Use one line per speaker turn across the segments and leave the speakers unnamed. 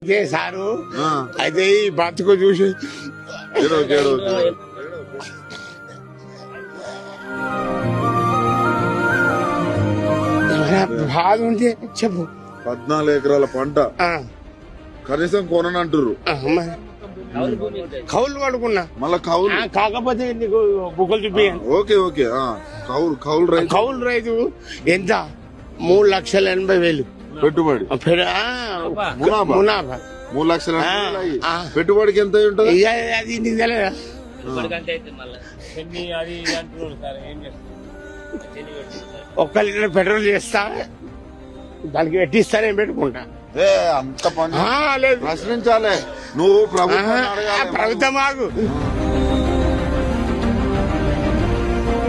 Sir అయితే ఈ బతుకు చూసి బాధ ఉంటే చెప్పు.
14 ఎకరాల పంట కనీసం కొననంటారు.
కౌలు పడుకున్నా
మళ్ళా కౌలు
కాకపోతే నీకు బుక్కలు చూపించాను.
ఓకే ఓకే కౌలు రైతు
కౌలు రైతు ఎంత 3,80,000
పెట్టుబడి
మునాఫా
3 లక్షల పెట్టుబడికి ఎంత ఉంటుంది?
అది నీకు తెలియదా? ఒక్క లీటర్ పెట్రోల్ చేస్తా దానికి పెట్టిస్తానే పెట్టుకుంటా.
అంత పని
లేదు
ప్రశ్నించాలి నువ్వు
ప్రభుత్వం ఆగు.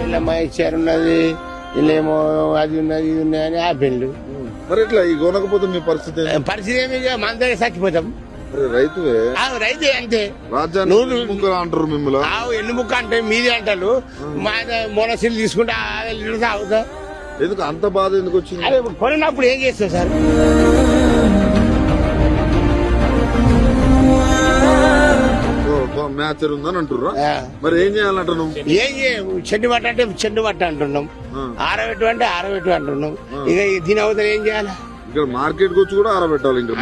ఇలా మహేశ్వర్ ఉన్నది వీళ్ళేమో అది ఉన్నది ఇది ఉన్నది అని ఆపిండు.
మరి ఇట్లా ఈ కొనకపోతే మీ పరిస్థితి
ఏమి మన దగ్గర చచ్చిపోతాం.
రైతువే
రైతే అంతే.
రాజ్యాన్ని అంటారు మిమ్మల్ని.
ఎన్ని ముక్క అంటే మీది అంటారు. మా మోనసీలు తీసుకుంటే తాగుతా.
ఎందుకు అంత బాధ ఎందుకు వచ్చింది?
అదే కొనినప్పుడు ఏం చేస్తావు సార్?
మ్యాచర్ ఉందని అంటుర్రా? మరి ఏం చేయాలంట నువ్వు?
ఏం చెండు బట్ట అంటే చెండు బట్ట అంటున్నాం, ఆరబెట్టు అంటే ఆరబెట్టు అంటున్నాం. ఇక దీని అవతల ఏం చేయాలి?
ఇక్కడ మార్కెట్ వచ్చి కూడా ఆరబెట్టాలి. ఇంకా